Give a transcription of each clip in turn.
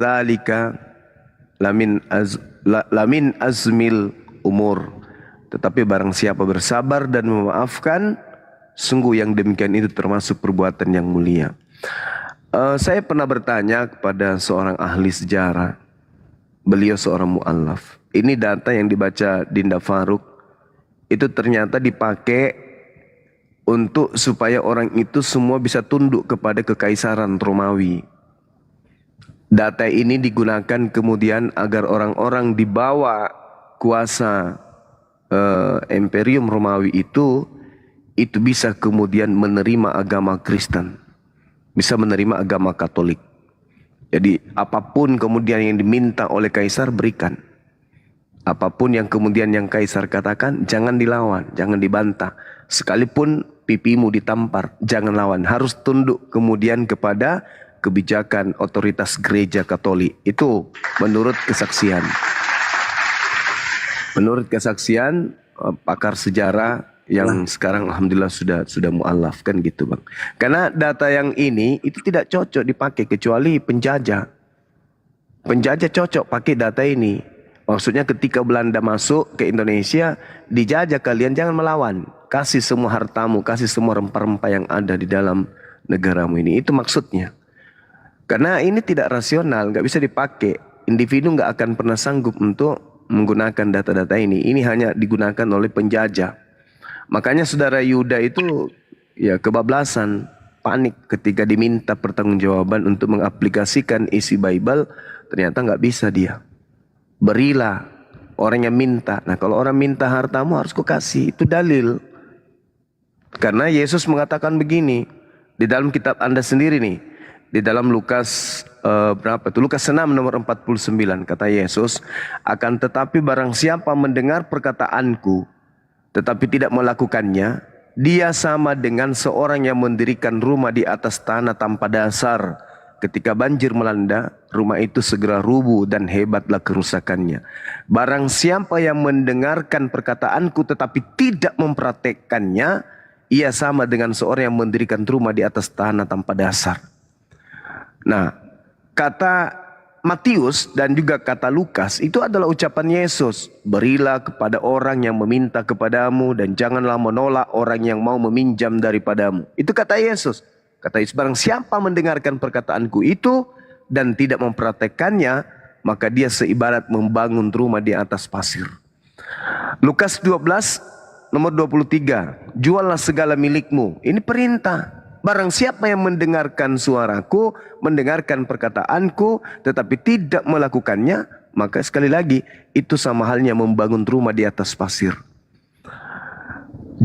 zalika lamin azmil umur. Tetapi barang siapa bersabar dan memaafkan, sungguh yang demikian itu termasuk perbuatan yang mulia. Saya pernah bertanya kepada seorang ahli sejarah. Beliau seorang mu'allaf. Ini data yang dibaca Dinda Faruk. Itu ternyata dipakai untuk supaya orang itu semua bisa tunduk kepada kekaisaran Romawi. Data ini digunakan kemudian agar orang-orang di bawah kuasa Imperium Romawi itu bisa kemudian menerima agama Kristen, bisa menerima agama Katolik. Jadi apapun kemudian yang diminta oleh kaisar berikan. Apapun yang kemudian yang kaisar katakan jangan dilawan, jangan dibantah. Sekalipun pipimu ditampar, jangan lawan. Harus tunduk kemudian kepada kebijakan otoritas gereja Katolik. Itu menurut kesaksian. Menurut kesaksian pakar sejarah yang sekarang alhamdulillah sudah mu'alaf kan gitu bang. Karena data yang ini itu tidak cocok dipakai kecuali penjajah. Penjajah cocok pakai data ini. Maksudnya ketika Belanda masuk ke Indonesia, dijajah kalian jangan melawan. Kasih semua hartamu, kasih semua rempah-rempah yang ada di dalam negaramu ini. Itu maksudnya. Karena ini tidak rasional, nggak bisa dipakai. Individu nggak akan pernah sanggup untuk menggunakan data-data ini. Ini hanya digunakan oleh penjajah. Makanya saudara Yuda itu ya kebablasan, panik ketika diminta pertanggungjawaban untuk mengaplikasikan isi Bible, ternyata nggak bisa dia. Berilah orang yang minta. Nah kalau orang minta hartamu harus kau kasih, itu dalil. Karena Yesus mengatakan begini di dalam kitab Anda sendiri nih, di dalam Lukas berapa itu? Lukas 6 nomor 49 kata Yesus, akan tetapi barang siapa mendengar perkataanku tetapi tidak melakukannya, dia sama dengan seorang yang mendirikan rumah di atas tanah tanpa dasar. Ketika banjir melanda, rumah itu segera rubuh dan hebatlah kerusakannya. Barang siapa yang mendengarkan perkataanku tetapi tidak mempraktekkannya, ia sama dengan seorang yang mendirikan rumah di atas tanah tanpa dasar. Nah, kata Matius dan juga kata Lukas itu adalah ucapan Yesus. Berilah kepada orang yang meminta kepadamu dan janganlah menolak orang yang mau meminjam daripadamu. Itu kata Yesus. Kata Yesus, barang siapa mendengarkan perkataanku itu dan tidak mempraktekannya, maka dia seibarat membangun rumah di atas pasir. Lukas 12 nomor 23, juallah segala milikmu. Ini perintah. Barang siapa yang mendengarkan suaraku, mendengarkan perkataanku, tetapi tidak melakukannya, maka sekali lagi, itu sama halnya membangun rumah di atas pasir.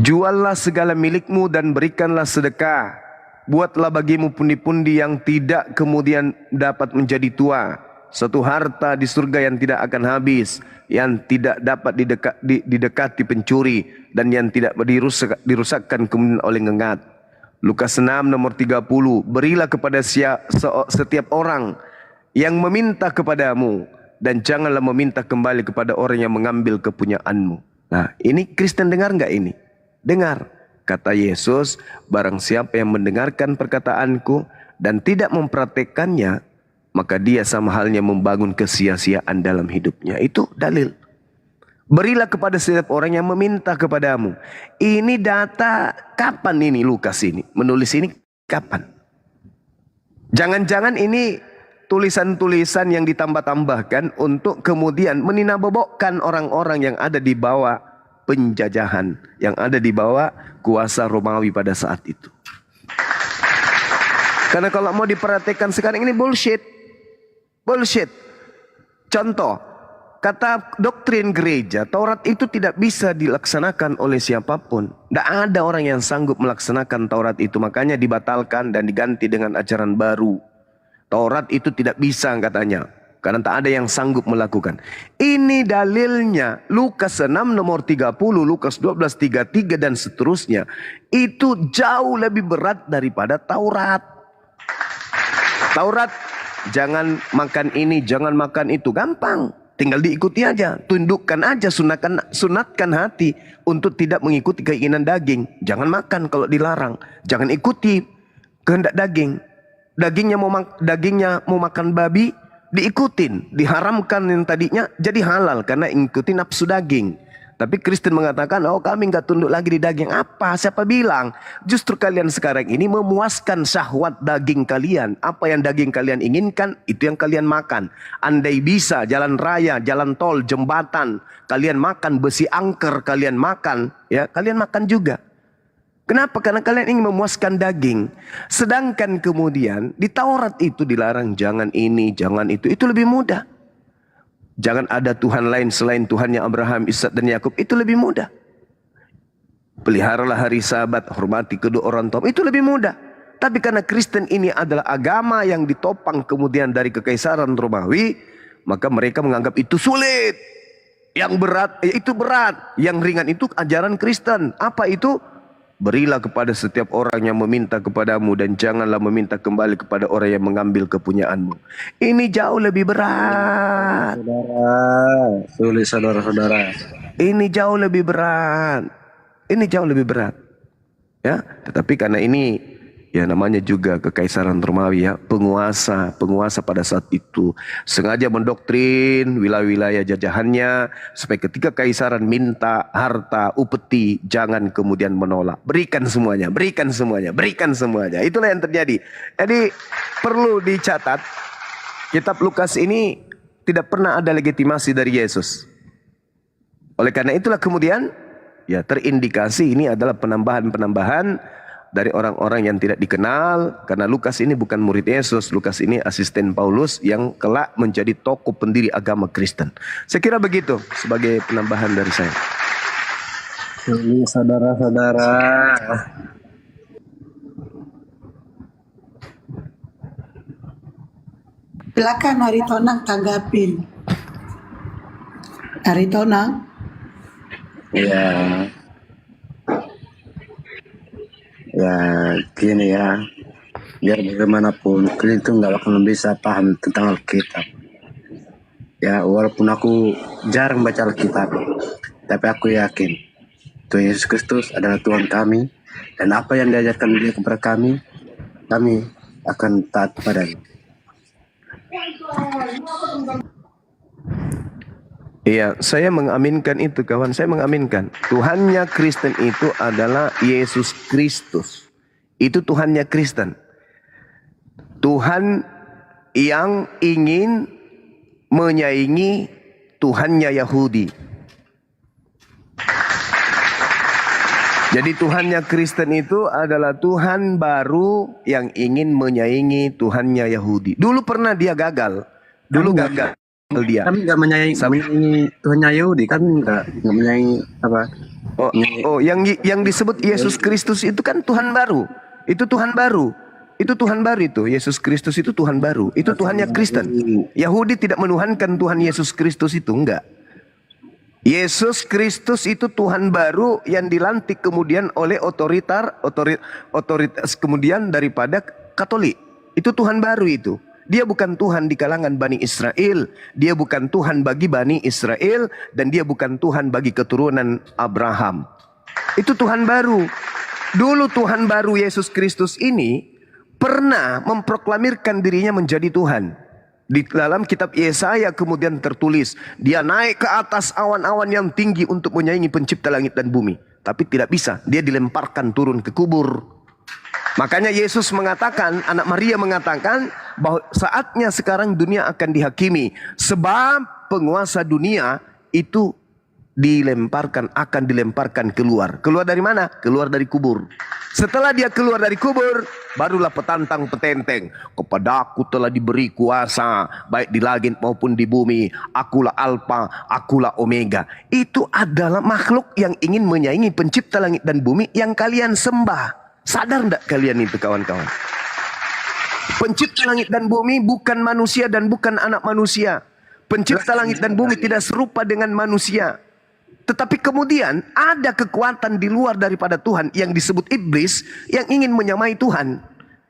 Juallah segala milikmu dan berikanlah sedekah. Buatlah bagimu pundi-pundi yang tidak kemudian dapat menjadi tua. Suatu harta di surga yang tidak akan habis, yang tidak dapat didekati pencuri, dan yang tidak dirusakkan kemudian oleh ngengat. Lukas 6 nomor 30, berilah kepada setiap orang yang meminta kepadamu dan janganlah meminta kembali kepada orang yang mengambil kepunyaanmu. Nah ini Kristen dengar nggak ini? Dengar. Kata Yesus, barang siapa yang mendengarkan perkataanku dan tidak mempraktekannya, maka dia sama halnya membangun kesia-siaan dalam hidupnya. Itu dalil. Berilah kepada setiap orang yang meminta kepadamu. Ini data kapan ini Lukas ini? Menulis ini kapan? Jangan-jangan ini tulisan-tulisan yang ditambah-tambahkan untuk kemudian meninabobokkan orang-orang yang ada di bawah penjajahan, yang ada di bawah kuasa Romawi pada saat itu. Karena kalau mau diperhatikan sekarang ini bullshit. Bullshit. Contoh, kata doktrin gereja, Taurat itu tidak bisa dilaksanakan oleh siapapun. Tidak ada orang yang sanggup melaksanakan Taurat itu. Makanya dibatalkan dan diganti dengan ajaran baru. Taurat itu tidak bisa katanya. Karena tak ada yang sanggup melakukan. Ini dalilnya. Lukas 6 nomor 30, Lukas 12 33 dan seterusnya. Itu jauh lebih berat daripada Taurat. Taurat, jangan makan ini, jangan makan itu. Gampang. Tinggal diikuti aja. Tundukkan aja, sunatkan hati untuk tidak mengikuti keinginan daging. Jangan makan kalau dilarang. Jangan ikuti kehendak daging. Dagingnya mau makan babi, diikutin, diharamkan yang tadinya jadi halal karena ikuti nafsu daging. Tapi Kristen mengatakan, oh kami nggak tunduk lagi di daging. Apa? Siapa bilang? Justru kalian sekarang ini memuaskan syahwat daging kalian. Apa yang daging kalian inginkan, itu yang kalian makan. Andai bisa, jalan raya, jalan tol, jembatan, kalian makan, besi angker kalian makan, ya kalian makan juga. Kenapa? Karena kalian ingin memuaskan daging. Sedangkan kemudian di Taurat itu dilarang jangan ini, jangan itu. Itu lebih mudah. Jangan ada Tuhan lain selain Tuhannya Abraham, Ishak dan Yakub. Itu lebih mudah. Peliharalah hari Sabat, hormati kedua orang tua. Itu lebih mudah. Tapi karena Kristen ini adalah agama yang ditopang kemudian dari kekaisaran Romawi, maka mereka menganggap itu sulit. Yang berat, itu berat. Yang ringan itu ajaran Kristen. Apa itu? Berilah kepada setiap orang yang meminta kepadamu dan janganlah meminta kembali kepada orang yang mengambil kepunyaanmu. Ini jauh lebih berat. Saudara, sulit saudara-saudara. Ini jauh lebih berat. Ini jauh lebih berat. Ya, tetapi karena ini ya namanya juga kekaisaran Romawi ya, penguasa pada saat itu sengaja mendoktrin wilayah-wilayah jajahannya supaya ketika kaisaran minta harta, upeti, jangan kemudian menolak. Berikan semuanya, berikan semuanya, berikan semuanya. Itulah yang terjadi. Jadi perlu dicatat, kitab Lukas ini tidak pernah ada legitimasi dari Yesus. Oleh karena itulah kemudian ya terindikasi ini adalah penambahan-penambahan dari orang-orang yang tidak dikenal. Karena Lukas ini bukan murid Yesus. Lukas ini asisten Paulus yang kelak menjadi tokoh pendiri agama Kristen. Saya kira begitu sebagai penambahan dari saya. Sulit saudara-saudara. Silakan Aritonang tanggapin. Aritonang. Ya, ya gini ya. Biar bagaimanapun kalian itu nggak akan bisa paham tentang Alkitab. Ya, walaupun aku jarang baca Alkitab, tapi aku yakin Tuhan Yesus Kristus adalah Tuhan kami, dan apa yang diajarkan Dia kepada kami akan taat padanya. Iya, saya mengaminkan itu kawan, saya mengaminkan. Tuhannya Kristen itu adalah Yesus Kristus. Itu Tuhannya Kristen. Tuhan yang ingin menyaingi Tuhannya Yahudi. Jadi Tuhannya Kristen itu adalah Tuhan baru yang ingin menyaingi Tuhannya Yahudi. Dulu pernah dia gagal. Dulu gagal dia. Kami nggak menyaingi Tuhannya Yahudi, kami nggak menyaingi apa? Oh, yang disebut Yesus Kristus itu kan Tuhan baru. Itu Tuhan baru. Itu Tuhan baru itu. Yesus Kristus itu Tuhan baru. Itu Tuhannya Kristen. Yahudi tidak menuhankan Tuhan Yesus Kristus itu, enggak. Yesus Kristus itu Tuhan baru yang dilantik kemudian oleh otoritas kemudian daripada Katolik. Itu Tuhan baru itu. Dia bukan Tuhan di kalangan Bani Israel. Dia bukan Tuhan bagi Bani Israel. Dan dia bukan Tuhan bagi keturunan Abraham. Itu Tuhan baru. Dulu Tuhan baru Yesus Kristus ini pernah memproklamirkan dirinya menjadi Tuhan. Di dalam kitab Yesaya kemudian tertulis, dia naik ke atas awan-awan yang tinggi untuk menyaingi pencipta langit dan bumi. Tapi tidak bisa, dia dilemparkan turun ke kubur. Makanya Yesus mengatakan, anak Maria mengatakan bahwa saatnya sekarang dunia akan dihakimi. Sebab penguasa dunia itu akan dilemparkan keluar. Keluar dari mana? Keluar dari kubur. Setelah dia keluar dari kubur, barulah petantang petenteng. Kepadaku telah diberi kuasa, baik di langit maupun di bumi. Akulah Alfa, akulah Omega. Itu adalah makhluk yang ingin menyaingi pencipta langit dan bumi yang kalian sembah. Sadar enggak kalian itu kawan-kawan? Pencipta langit dan bumi bukan manusia dan bukan anak manusia. Pencipta langit dan bumi tidak serupa dengan manusia. Tetapi kemudian ada kekuatan di luar daripada Tuhan yang disebut iblis yang ingin menyamai Tuhan.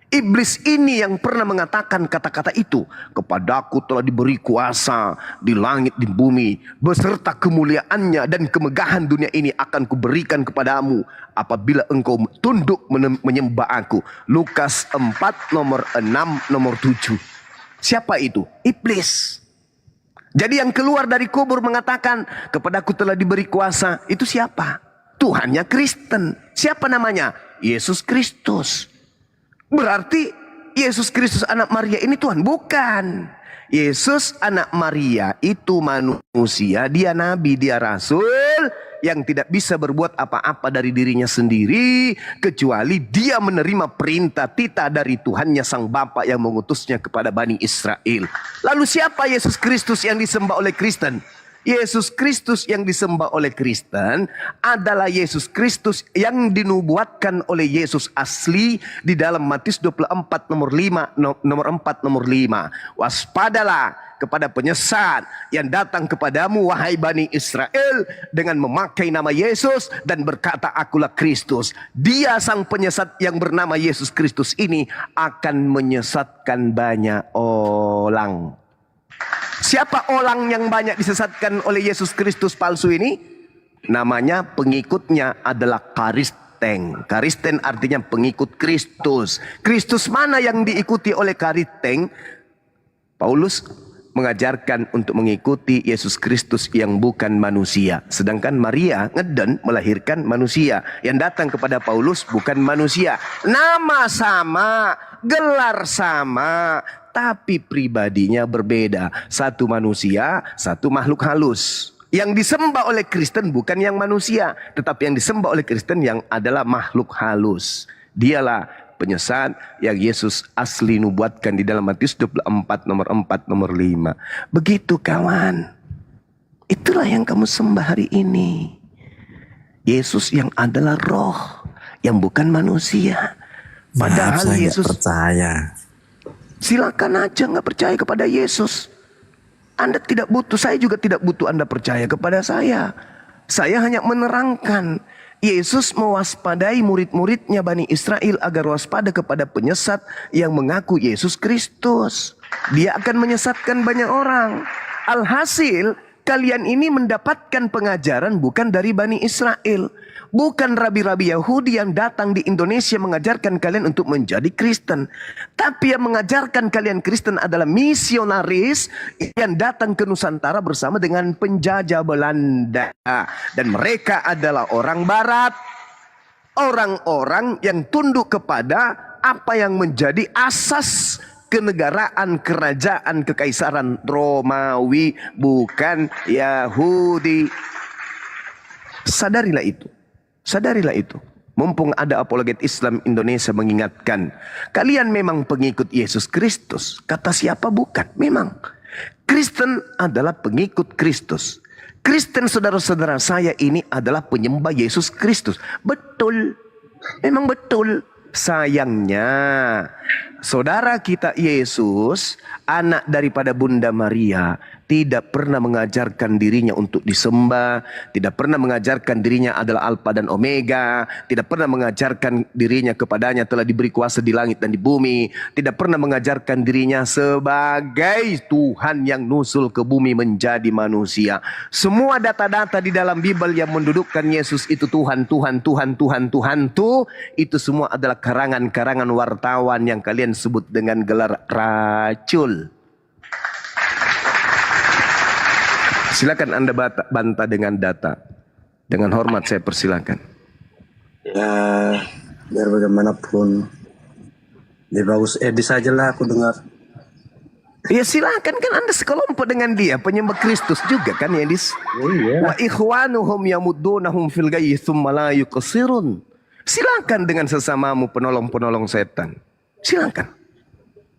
Iblis ini yang pernah mengatakan kata-kata itu. Kepadaku telah diberi kuasa di langit di bumi. Beserta kemuliaannya dan kemegahan dunia ini akan kuberikan kepadamu. Apabila engkau tunduk menyembah aku. Lukas 4 nomor 6 nomor 7. Siapa itu? Iblis. Jadi yang keluar dari kubur mengatakan, kepadaku telah diberi kuasa. Itu siapa? Tuhannya Kristen. Siapa namanya? Yesus Kristus. Berarti Yesus Kristus anak Maria ini Tuhan? Bukan. Yesus anak Maria itu manusia, dia nabi, dia rasul yang tidak bisa berbuat apa-apa dari dirinya sendiri kecuali dia menerima perintah titah dari Tuhannya Sang Bapa yang mengutusnya kepada Bani Israel. Lalu siapa Yesus Kristus yang disembah oleh Kristen? Yesus Kristus yang disembah oleh Kristen adalah Yesus Kristus yang dinubuatkan oleh Yesus asli di dalam Matius 24 nomor 5 nomor 4 nomor 5. Waspadalah kepada penyesat yang datang kepadamu wahai Bani Israel dengan memakai nama Yesus dan berkata akulah Kristus. Dia sang penyesat yang bernama Yesus Kristus ini akan menyesatkan banyak orang. Siapa orang yang banyak disesatkan oleh Yesus Kristus palsu ini? Namanya pengikutnya adalah Karisteng. Karisten artinya pengikut Kristus. Kristus mana yang diikuti oleh Karisteng? Paulus mengajarkan untuk mengikuti Yesus Kristus yang bukan manusia. Sedangkan Maria ngeden melahirkan manusia. Yang datang kepada Paulus bukan manusia. Nama sama, gelar sama, tapi pribadinya berbeda. Satu manusia, satu makhluk halus. Yang disembah oleh Kristen bukan yang manusia, tetapi yang disembah oleh Kristen yang adalah makhluk halus. Dialah penyesat yang Yesus asli nubuatkan di dalam Matius 24 nomor 4 nomor 5. Begitu kawan. Itulah yang kamu sembah hari ini. Yesus yang adalah roh, yang bukan manusia. Padahal saya Yesus percaya. Silakan aja nggak percaya kepada Yesus. Anda tidak butuh, saya juga tidak butuh Anda percaya kepada saya. Saya hanya menerangkan. Yesus mewaspadai murid-muridnya Bani Israel agar waspada kepada penyesat yang mengaku Yesus Kristus. Dia akan menyesatkan banyak orang. Alhasil kalian ini mendapatkan pengajaran bukan dari Bani Israel. Bukan rabi-rabi Yahudi yang datang di Indonesia mengajarkan kalian untuk menjadi Kristen. Tapi yang mengajarkan kalian Kristen adalah misionaris yang datang ke Nusantara bersama dengan penjajah Belanda. Dan mereka adalah orang Barat. Orang-orang yang tunduk kepada apa yang menjadi asas kenegaraan, kerajaan, kekaisaran Romawi, bukan Yahudi. Sadarilah itu. Sadarilah itu. Mumpung ada apologet Islam Indonesia mengingatkan, kalian memang pengikut Yesus Kristus. Kata siapa? Bukan. Memang. Kristen adalah pengikut Kristus. Kristen saudara-saudara saya ini adalah penyembah Yesus Kristus. Betul. Memang betul. Sayangnya, saudara kita Yesus, anak daripada Bunda Maria, tidak pernah mengajarkan dirinya untuk disembah, tidak pernah mengajarkan dirinya adalah Alfa dan Omega, tidak pernah mengajarkan dirinya kepadanya telah diberi kuasa di langit dan di bumi, tidak pernah mengajarkan dirinya sebagai Tuhan yang nusul ke bumi menjadi manusia. Semua data-data di dalam Bible yang mendudukkan Yesus itu Tuhan, Tuhan, Tuhan, Tuhan, Tuhan itu semua adalah karangan-karangan wartawan yang kalian sebut dengan gelar racul. Silakan Anda bantah dengan data. Dengan hormat saya persilakan. Ya, biar bagaimanapun, lebih bagus Edis aja lah aku dengar. Ya silakan, kan Anda sekelompok dengan dia, penyembah Kristus juga kan Edis? Oh, iya. Wa ikhwanuhum yamuddunahum fil ghayyi tsumma la yuqsirun. Silakan dengan sesamamu penolong-penolong setan. Silakan.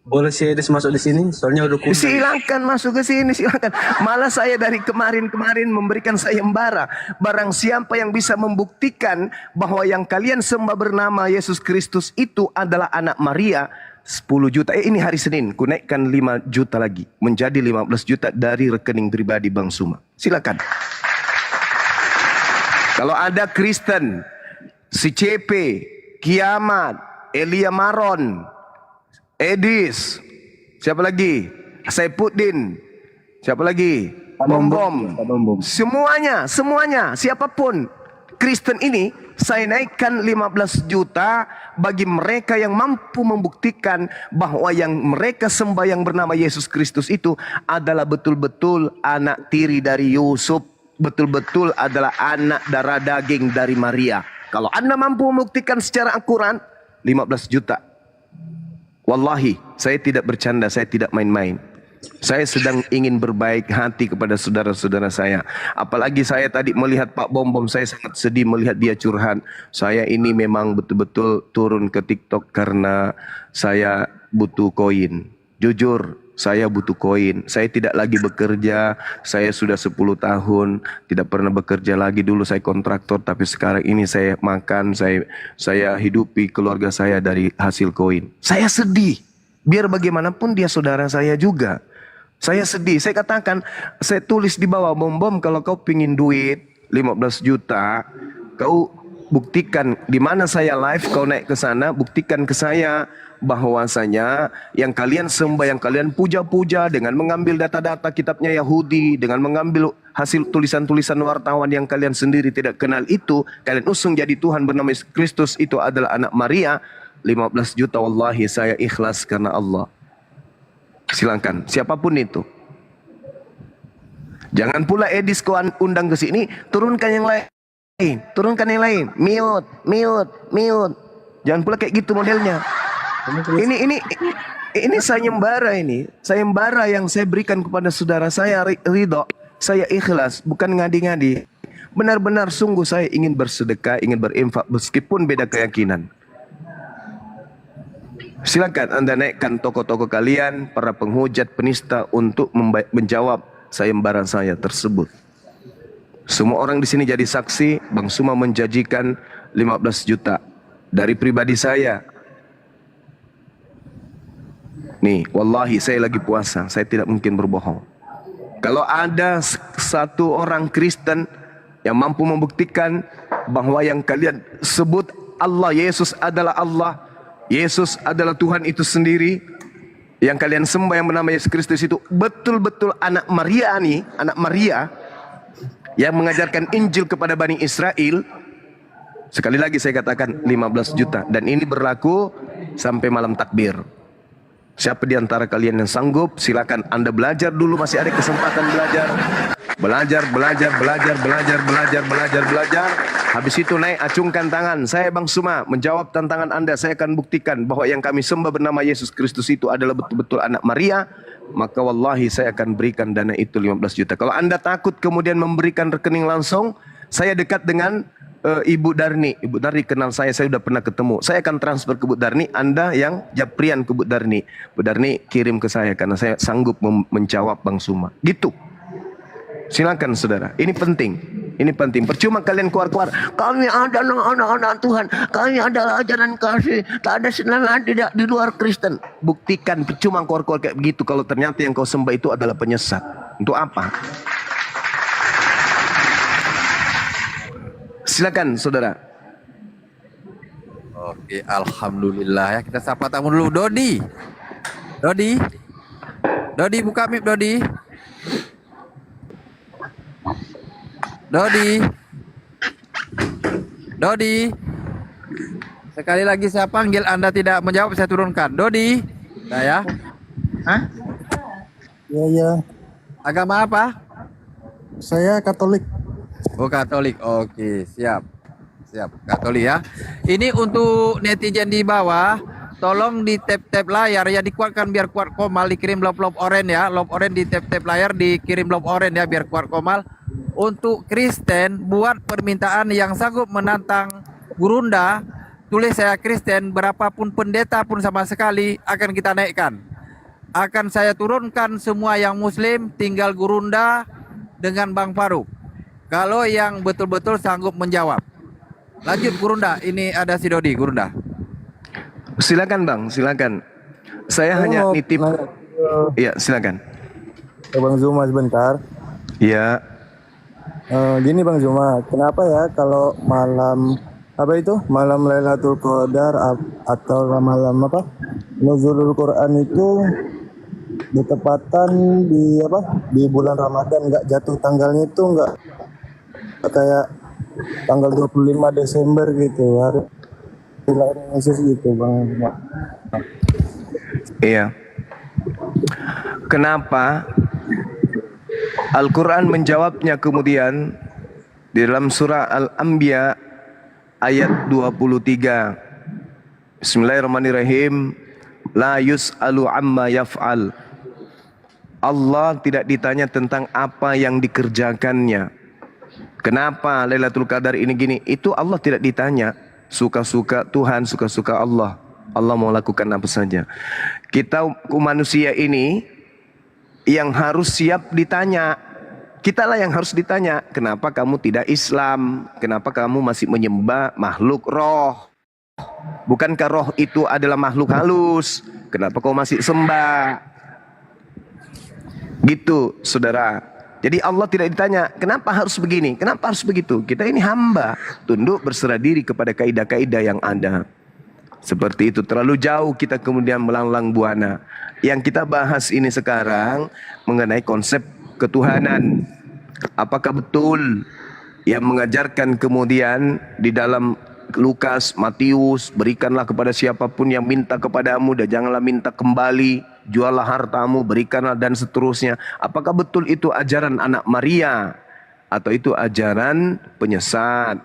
Boleh si Edis masuk di sini, soalnya udah kumpul. Silakan masuk ke sini, silakan. Malah saya dari kemarin-kemarin memberikan sayembara. Barang siapa yang bisa membuktikan bahwa yang kalian sembah bernama Yesus Kristus itu adalah anak Maria, 10 juta. Ini hari Senin, ku naikkan 5 juta lagi. Menjadi 15 juta dari rekening pribadi Bang Suma. Silakan. Kalau ada Kristen, si CP, Kiamat, Elia Maron, Edis, siapa lagi? Saipuddin, siapa lagi? Bom-bom. Semuanya, siapapun. Kristen ini saya naikkan 15 juta bagi mereka yang mampu membuktikan bahwa yang mereka sembah yang bernama Yesus Kristus itu adalah betul-betul anak tiri dari Yusuf, betul-betul adalah anak darah daging dari Maria. Kalau Anda mampu membuktikan secara akurat, 15 juta. Wallahi, saya tidak bercanda, saya tidak main-main. Saya sedang ingin berbaik hati kepada saudara-saudara saya. Apalagi saya tadi melihat Pak Bom Bom, saya sangat sedih melihat dia curhat. Saya ini memang betul-betul turun ke TikTok karena saya butuh koin. Jujur, saya butuh koin. Saya tidak lagi bekerja. Saya sudah 10 tahun tidak pernah bekerja lagi. Dulu saya kontraktor, tapi sekarang ini saya makan, saya hidupi keluarga saya dari hasil koin. Saya sedih. Biar bagaimanapun dia saudara saya juga. Saya sedih. Saya katakan, saya tulis di bawah, Bom Bom, kalau kau pingin duit 15 juta, kau buktikan di mana saya live, kau naik ke sana, buktikan ke saya bahwasanya yang kalian sembah, yang kalian puja-puja dengan mengambil data-data kitabnya Yahudi, dengan mengambil hasil tulisan-tulisan wartawan yang kalian sendiri tidak kenal itu, kalian usung jadi Tuhan bernama Yesus Kristus itu adalah anak Maria. 15 juta, wallahi saya ikhlas karena Allah. Silakan, siapapun itu. Jangan pula Edis kau undang ke sini, turunkan yang lain. Turunkan yang lain. Mute. Jangan pula kayak gitu modelnya. Ini sayembara ini. Sayembara yang saya berikan kepada saudara saya ridho. Saya ikhlas, bukan ngadi-ngadi. Benar-benar sungguh saya ingin bersedekah, ingin berinfak meskipun beda keyakinan. Silakan Anda naikkan tokoh-tokoh kalian, para penghujat, penista untuk menjawab sayembara saya tersebut. Semua orang di sini jadi saksi, Bang Suma menjanjikan 15 juta dari pribadi saya. Nih, wallahi saya lagi puasa, saya tidak mungkin berbohong. Kalau ada satu orang Kristen yang mampu membuktikan bahwa yang kalian sebut Allah, Yesus adalah Allah, Yesus adalah Tuhan itu sendiri, yang kalian sembah yang bernama Yesus Kristus itu betul-betul anak Maria nih, anak Maria yang mengajarkan Injil kepada Bani Israel. Sekali lagi saya katakan 15 juta, dan ini berlaku sampai malam takbir. Siapa di antara kalian yang sanggup, silakan Anda belajar dulu, masih ada kesempatan belajar. Belajar. Habis itu naik, acungkan tangan. Saya Bang Suma menjawab tantangan Anda. Saya akan buktikan bahwa yang kami sembah bernama Yesus Kristus itu adalah betul-betul anak Maria. Maka wallahi saya akan berikan dana itu 15 juta. Kalau Anda takut kemudian memberikan rekening langsung, saya dekat dengan Ibu Darni. Ibu Darni kenal saya sudah pernah ketemu. Saya akan transfer ke Bu Darni. Anda yang japrian ke Bu Darni. Bu Darni kirim ke saya karena saya sanggup menjawab Bang Suma. Gitu. Silakan saudara. Ini penting. Ini penting. Percuma kalian keluar-keluar. Kami adalah anak-anak Tuhan. Kami adalah ajaran kasih. Tak ada senangan tidak di luar Kristen. Buktikan. Percuma keluar-keluar kayak begitu kalau ternyata yang kau sembah itu adalah penyesat. Untuk apa? Silakan saudara. Oke, alhamdulillah ya. Kita sapa tamu dulu. Dodi, buka mic Dodi. Sekali lagi saya panggil, Anda tidak menjawab, saya turunkan. Dodi, ya. Hah? Ya. Agama apa? Saya Katolik. Oh, Katolik. Oke, siap. Katolik ya. Ini untuk netizen di bawah, tolong di tap layar ya, dikuatkan biar kuat Komal, dikirim love orange ya. Love orange di tap layar, dikirim love orange ya biar kuat Komal. Untuk Kristen, buat permintaan yang sanggup menantang Gurunda, tulis saya Kristen, berapapun pendeta pun sama sekali akan kita naikkan. Akan saya turunkan semua yang Muslim, tinggal Gurunda dengan Bang Faruk. Kalau yang betul-betul sanggup menjawab. Lanjut Gurunda, ini ada si Dodi, Gurunda. Silakan Bang, silakan. Saya hanya nitip. Iya, silakan. Bang Zuma sebentar. Iya. Gini Bang Zuma, kenapa ya kalau malam malam Lailatul Qadar atau malam Nuzulul Quran itu bertepatan di bulan Ramadan, nggak jatuh tanggalnya itu nggak kayak tanggal 25 Desember gitu, hari lahirnya Yesus gitu Bang Juma. Iya. Kenapa Al-Quran menjawabnya kemudian di dalam surah Al-Anbiya ayat 23. Bismillahirrahmanirrahim. La yus'alu amma yaf'al. Allah tidak ditanya tentang apa yang dikerjakannya. Kenapa Lailatul Qadar ini gini? Itu Allah tidak ditanya. Suka-suka Tuhan, suka-suka Allah. Allah mau lakukan apa saja. Kita manusia ini yang harus siap ditanya. Kitalah yang harus ditanya. Kenapa kamu tidak Islam? Kenapa kamu masih menyembah makhluk roh? Bukankah roh itu adalah makhluk halus? Kenapa kau masih sembah? Gitu, saudara. Jadi Allah tidak ditanya, kenapa harus begini? Kenapa harus begitu? Kita ini hamba, tunduk berserah diri kepada kaidah-kaidah yang ada. Seperti itu, terlalu jauh kita kemudian melanglang buana. Yang kita bahas ini sekarang mengenai konsep ketuhanan. Apakah betul yang mengajarkan kemudian di dalam Lukas, Matius, berikanlah kepada siapapun yang minta kepadamu dan janganlah minta kembali, juallah hartamu, berikanlah dan seterusnya. Apakah betul itu ajaran anak Maria atau itu ajaran penyesat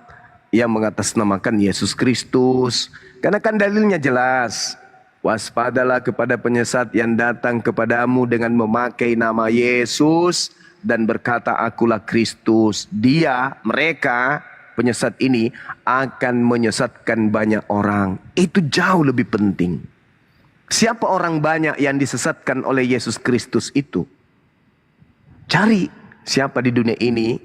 yang mengatasnamakan Yesus Kristus? Karena kan dalilnya jelas. Waspadalah kepada penyesat yang datang kepadamu dengan memakai nama Yesus dan berkata akulah Kristus. Dia, mereka penyesat ini akan menyesatkan banyak orang. Itu jauh lebih penting. Siapa orang banyak yang disesatkan oleh Yesus Kristus itu? Cari siapa di dunia ini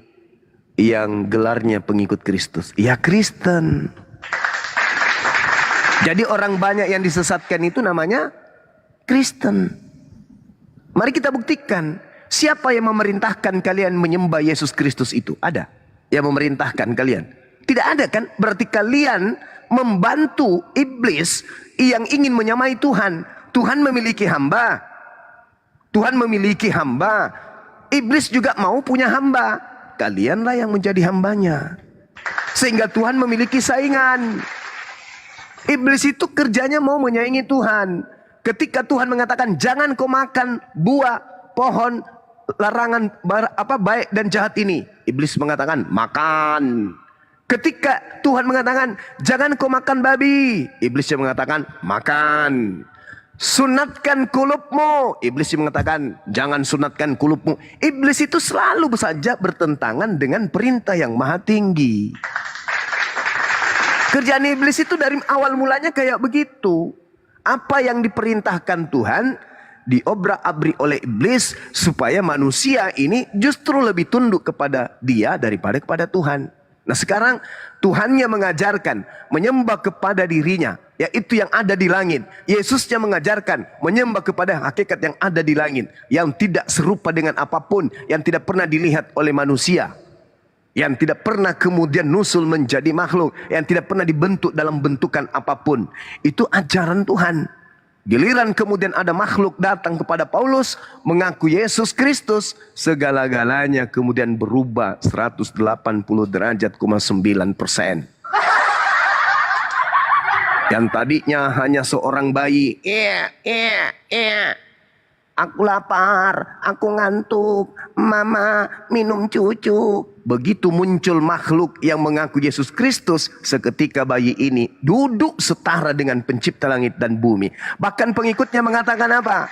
yang gelarnya pengikut Kristus. Ya Kristen. Jadi orang banyak yang disesatkan itu namanya Kristen. Mari kita buktikan. Siapa yang memerintahkan kalian menyembah Yesus Kristus itu? Ada yang memerintahkan kalian? Tidak ada kan? Berarti kalian membantu iblis yang ingin menyamai Tuhan. Tuhan memiliki hamba. Tuhan memiliki hamba. Iblis juga mau punya hamba. Kalianlah yang menjadi hambanya. Sehingga Tuhan memiliki saingan. Iblis itu kerjanya mau menyaingi Tuhan. Ketika Tuhan mengatakan jangan kau makan buah pohon larangan baik dan jahat ini, iblis mengatakan makan. Ketika Tuhan mengatakan jangan kau makan babi, iblis yang mengatakan makan. Sunatkan kulupmu, iblis yang mengatakan jangan sunatkan kulupmu. Iblis itu selalu saja bertentangan dengan perintah yang maha tinggi. Kerjaan iblis itu dari awal mulanya kayak begitu. Apa yang diperintahkan Tuhan diobrak-abrik oleh iblis supaya manusia ini justru lebih tunduk kepada dia daripada kepada Tuhan. Nah sekarang Tuhannya mengajarkan menyembah kepada dirinya, yaitu yang ada di langit. Yesusnya mengajarkan menyembah kepada hakikat yang ada di langit, yang tidak serupa dengan apapun, yang tidak pernah dilihat oleh manusia, yang tidak pernah kemudian nusul menjadi makhluk, yang tidak pernah dibentuk dalam bentukan apapun. Itu ajaran Tuhan. Giliran kemudian ada makhluk datang kepada Paulus mengaku Yesus Kristus, segala-galanya kemudian berubah 180 derajat, 9%. Yang tadinya hanya seorang bayi, aku lapar, aku ngantuk, mama minum cucu. Begitu muncul makhluk yang mengaku Yesus Kristus, seketika bayi ini duduk setara dengan pencipta langit dan bumi. Bahkan pengikutnya mengatakan apa?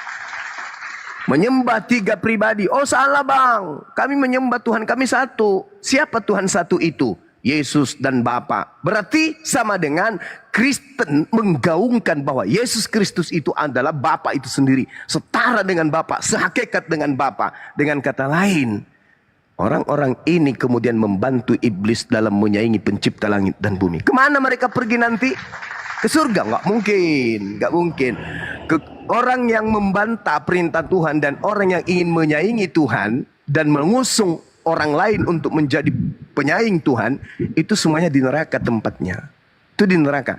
Menyembah 3 pribadi. Oh salah bang, kami menyembah Tuhan kami satu. Siapa Tuhan satu itu? Yesus dan Bapa. Berarti sama dengan Kristen menggaungkan bahwa Yesus Kristus itu adalah Bapa itu sendiri. Setara dengan Bapa, sehakikat dengan Bapa. Dengan kata lain, orang-orang ini kemudian membantu iblis dalam menyaingi pencipta langit dan bumi. Kemana mereka pergi nanti? Ke surga? Nggak mungkin. Nggak mungkin. Orang yang membantah perintah Tuhan dan orang yang ingin menyaingi Tuhan dan mengusung orang lain untuk menjadi penyaing Tuhan, itu semuanya di neraka tempatnya. Itu di neraka.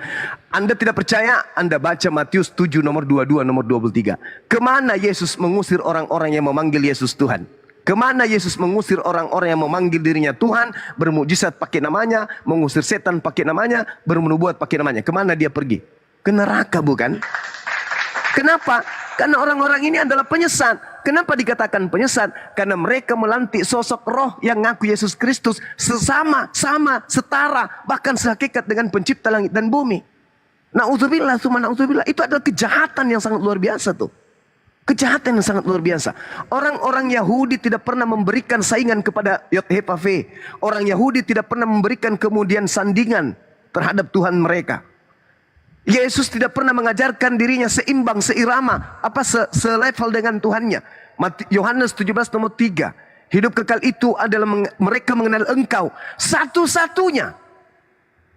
Anda tidak percaya? Anda baca Matius 7 nomor 22 nomor 23. Kemana Yesus mengusir orang-orang yang memanggil Yesus Tuhan? Kemana Yesus mengusir orang-orang yang memanggil dirinya Tuhan, bermukjizat pakai namanya, mengusir setan pakai namanya, bernubuat pakai namanya. Kemana dia pergi? Ke neraka, bukan? Kenapa? Karena orang-orang ini adalah penyesat. Kenapa dikatakan penyesat? Karena mereka melantik sosok roh yang ngaku Yesus Kristus sesama, setara, bahkan sehakikat dengan pencipta langit dan bumi. Na'udzubillah, summa na'udzubillah. Itu adalah kejahatan yang sangat luar biasa tuh. Kejahatan yang sangat luar biasa. Orang-orang Yahudi tidak pernah memberikan saingan kepada Yod-Heh-Vav-He. Orang Yahudi tidak pernah memberikan kemudian sandingan terhadap Tuhan mereka. Yesus tidak pernah mengajarkan dirinya seimbang, seirama, selevel dengan Tuhannya. Yohanes 17 nomor 3. Hidup kekal itu adalah mereka mengenal Engkau satu-satunya.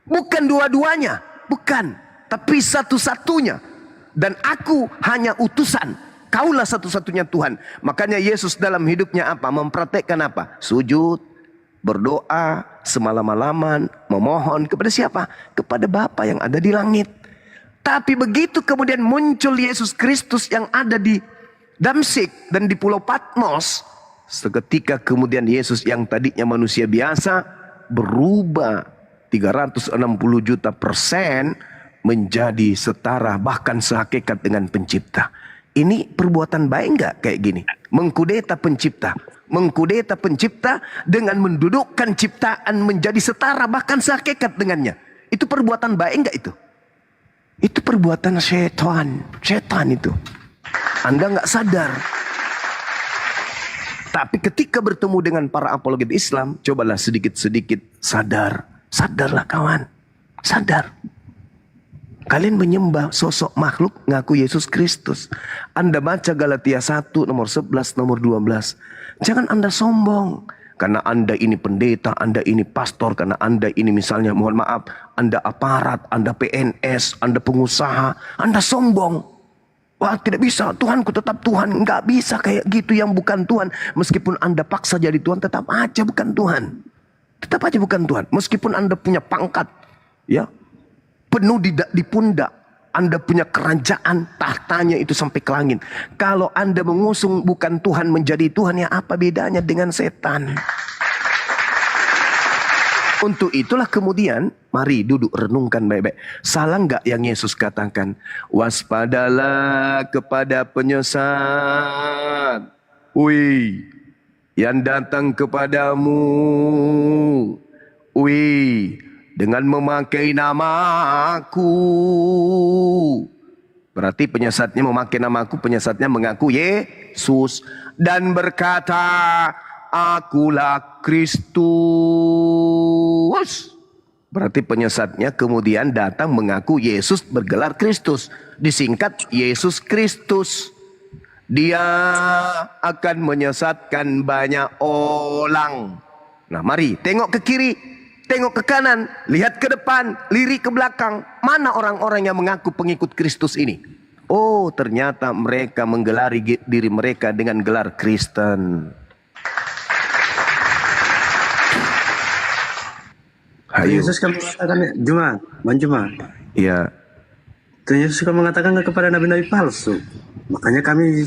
Bukan dua-duanya, bukan, tapi satu-satunya. Dan aku hanya utusan. Kaulah satu-satunya Tuhan. Makanya Yesus dalam hidupnya apa? Mempraktekkan apa? Sujud, berdoa, semalam-malaman, memohon kepada siapa? Kepada Bapa yang ada di langit. Tapi begitu kemudian muncul Yesus Kristus yang ada di Damsyik dan di Pulau Patmos, seketika kemudian Yesus yang tadinya manusia biasa berubah 360 juta % menjadi setara bahkan sehakikat dengan pencipta. Ini perbuatan baik enggak kayak gini? Mengkudeta pencipta. Mengkudeta pencipta dengan mendudukkan ciptaan menjadi setara bahkan sehakikat dengannya. Itu perbuatan baik enggak itu? Itu perbuatan setan. Setan itu. Anda enggak sadar. Tapi ketika bertemu dengan para apologet Islam, cobalah sedikit-sedikit sadar. Sadarlah kawan. Sadar. Kalian menyembah sosok makhluk ngaku Yesus Kristus. Anda baca Galatia 1 nomor 11 nomor 12. Jangan Anda sombong. Karena Anda ini pendeta, Anda ini pastor, karena Anda ini misalnya mohon maaf, Anda aparat, Anda PNS, Anda pengusaha, Anda sombong. Wah tidak bisa, Tuhanku tetap Tuhan. Enggak bisa kayak gitu yang bukan Tuhan. Meskipun Anda paksa jadi Tuhan, tetap aja bukan Tuhan. Tetap aja bukan Tuhan. Meskipun Anda punya pangkat, ya, penuh di pundak. Anda punya kerajaan, tahtanya itu sampai ke langit. Kalau Anda mengusung bukan Tuhan menjadi Tuhan, ya apa bedanya dengan setan? Untuk itulah kemudian, mari duduk renungkan baik-baik. Salah nggak yang Yesus katakan? Waspadalah kepada penyesat. Wih, yang datang kepadamu. Wih, dengan memakai namaku. Berarti penyesatnya memakai namaku, penyesatnya mengaku Yesus. Dan berkata, akulah Kristus. Berarti penyesatnya kemudian datang mengaku Yesus bergelar Kristus. Disingkat Yesus Kristus. Dia akan menyesatkan banyak orang. Nah mari tengok ke kiri. Tengok ke kanan, lihat ke depan, lirik ke belakang. Mana orang-orang yang mengaku pengikut Kristus ini? Oh, ternyata mereka menggelari diri mereka dengan gelar Kristen. Ayo. Yesus kan mengatakan, Juma. Ya. Yesus kan mengatakan kepada nabi-nabi palsu. Makanya kami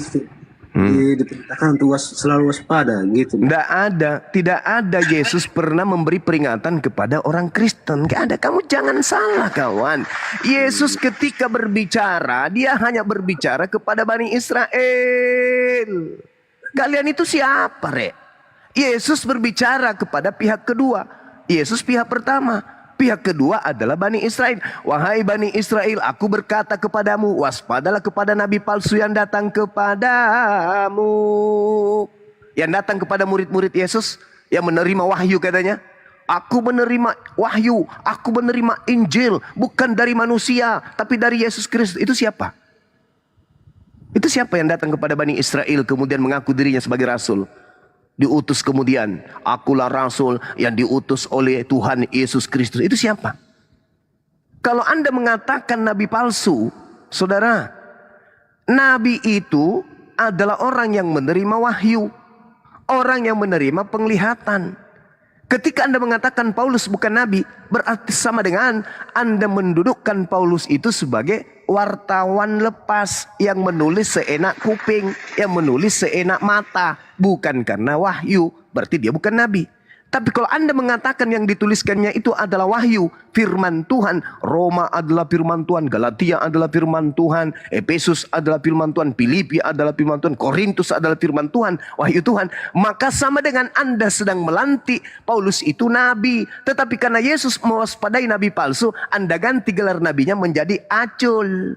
diperintahkan untuk selalu waspada gitu. Tidak ada Yesus pernah memberi peringatan kepada orang Kristen. Gak ada, kamu jangan salah kawan. Yesus ketika berbicara, dia hanya berbicara kepada Bani Israel. Kalian itu siapa, Rek? Yesus berbicara kepada pihak kedua. Yesus pihak pertama. Pihak kedua adalah Bani Israel. Wahai Bani Israel, aku berkata kepadamu, waspadalah kepada nabi palsu yang datang kepadamu. Yang datang kepada murid-murid Yesus yang menerima wahyu katanya. Aku menerima wahyu, aku menerima Injil bukan dari manusia, tapi dari Yesus Kristus. Itu siapa? Itu siapa yang datang kepada Bani Israel kemudian mengaku dirinya sebagai rasul? Diutus kemudian, akulah rasul yang diutus oleh Tuhan Yesus Kristus. Itu siapa? Kalau Anda mengatakan nabi palsu, saudara, nabi itu adalah orang yang menerima wahyu, orang yang menerima penglihatan. Ketika Anda mengatakan Paulus bukan nabi, berarti sama dengan Anda mendudukkan Paulus itu sebagai wartawan lepas yang menulis seenak kuping, yang menulis seenak mata, bukan karena wahyu, berarti dia bukan nabi. Tapi kalau Anda mengatakan yang dituliskannya itu adalah wahyu, firman Tuhan, Roma adalah firman Tuhan, Galatia adalah firman Tuhan, Efesus adalah firman Tuhan, Filipi adalah firman Tuhan, Korintus adalah firman Tuhan, wahyu Tuhan, maka sama dengan Anda sedang melantik Paulus itu nabi. Tetapi karena Yesus mewaspadai nabi palsu, Anda ganti gelar nabinya menjadi acul.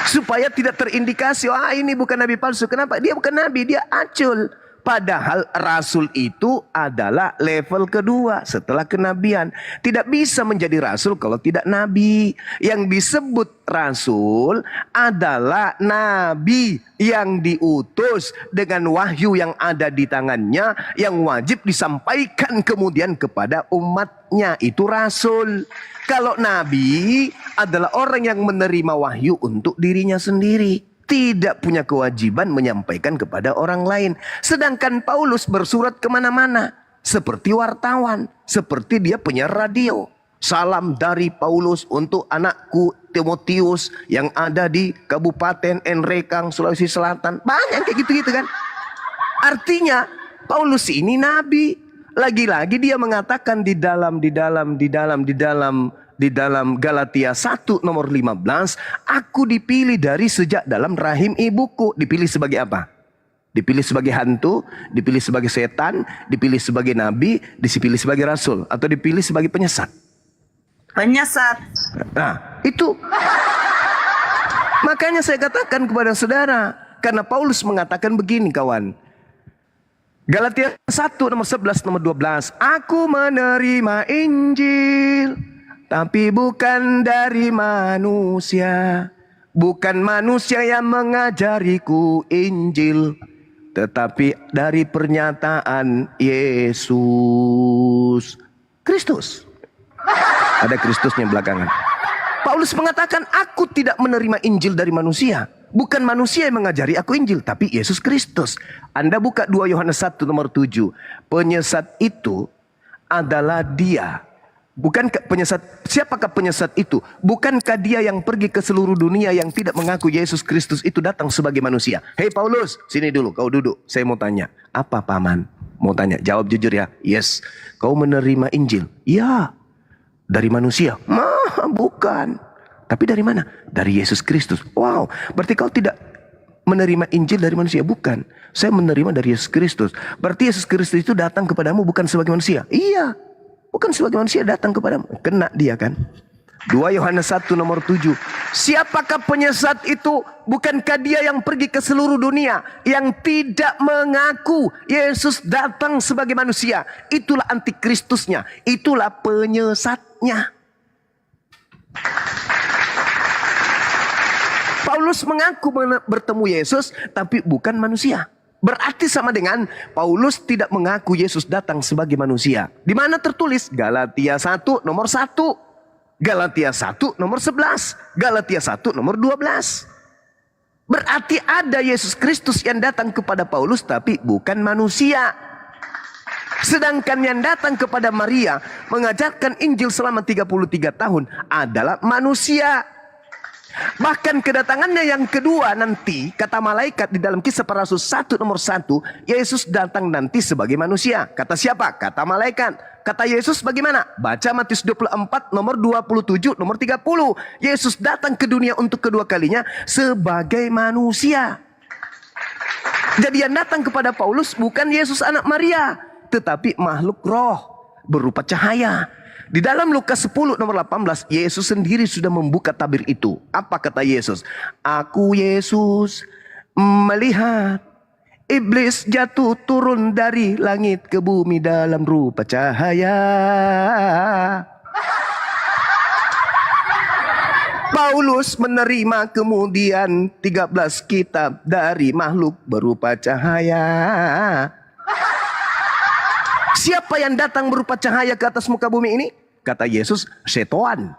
Supaya tidak terindikasi, wah ini bukan nabi palsu. Kenapa? Dia bukan nabi, dia acul. Padahal rasul itu adalah level kedua setelah kenabian. Tidak bisa menjadi rasul kalau tidak nabi. Yang disebut rasul adalah nabi yang diutus dengan wahyu yang ada di tangannya, yang wajib disampaikan kemudian kepada umatnya. Itu rasul. Kalau nabi adalah orang yang menerima wahyu untuk dirinya sendiri, tidak punya kewajiban menyampaikan kepada orang lain. Sedangkan Paulus bersurat kemana-mana seperti wartawan, seperti dia penyiar radio. Salam dari Paulus untuk anakku Timotius yang ada di Kabupaten Enrekang, Sulawesi Selatan. Banyak kayak gitu-gitu kan. Artinya Paulus ini nabi. Lagi-lagi dia mengatakan di dalam Galatia 1 nomor 15, aku dipilih dari sejak dalam rahim ibuku. Dipilih sebagai apa? Dipilih sebagai hantu, dipilih sebagai setan, dipilih sebagai nabi, dipilih sebagai rasul, atau dipilih sebagai penyesat. Penyesat. Nah, itu. Makanya saya katakan kepada saudara, karena Paulus mengatakan begini kawan. Galatia 1 nomor 11 nomor 12, aku menerima Injil, tapi bukan dari manusia. Bukan manusia yang mengajariku Injil, tetapi dari pernyataan Yesus Kristus. Ada Kristusnya belakangan. Paulus mengatakan, aku tidak menerima Injil dari manusia. Bukan manusia yang mengajari aku Injil, tapi Yesus Kristus. Anda buka 2 Yohanes 1 nomor 7. Penyesat itu adalah dia. Bukankah penyesat, siapakah penyesat itu? Bukankah dia yang pergi ke seluruh dunia yang tidak mengaku Yesus Kristus itu datang sebagai manusia? Hei Paulus, sini dulu, kau duduk. Saya mau tanya, apa paman? Mau tanya, jawab jujur ya. Yes, kau menerima Injil? Ya. Dari manusia? Bukan. Tapi dari mana? Dari Yesus Kristus. Wow, berarti kau tidak menerima Injil dari manusia? Bukan. Saya menerima dari Yesus Kristus. Berarti Yesus Kristus itu datang kepadamu bukan sebagai manusia? Iya. Bukan sebagai manusia datang kepadamu. Kena dia kan. 2 Yohanes 1 nomor 7. Siapakah penyesat itu? Bukankah dia yang pergi ke seluruh dunia, yang tidak mengaku Yesus datang sebagai manusia? Itulah antikristusnya. Itulah penyesatnya. Paulus mengaku bertemu Yesus, tapi bukan manusia. Berarti sama dengan Paulus tidak mengaku Yesus datang sebagai manusia. Di mana tertulis? Galatia 1 nomor 1. Galatia 1 nomor 11. Galatia 1 nomor 12. Berarti ada Yesus Kristus yang datang kepada Paulus, tapi bukan manusia. Sedangkan yang datang kepada Maria mengajarkan Injil selama 33 tahun adalah manusia. Bahkan kedatangannya yang kedua nanti, kata malaikat di dalam Kisah Para Rasul 1 nomor 1, Yesus datang nanti sebagai manusia. Kata siapa? Kata malaikat. Kata Yesus bagaimana? Baca Matius 24 nomor 27 nomor 30. Yesus datang ke dunia untuk kedua kalinya sebagai manusia. Jadi yang datang kepada Paulus bukan Yesus anak Maria, tetapi makhluk roh berupa cahaya. Di dalam Lukas 10 nomor 18, Yesus sendiri sudah membuka tabir itu. Apa kata Yesus? Aku Yesus melihat iblis jatuh turun dari langit ke bumi dalam rupa cahaya. Paulus menerima kemudian 13 kitab dari makhluk berupa cahaya. Siapa yang datang berupa cahaya ke atas muka bumi ini? Kata Yesus, setan.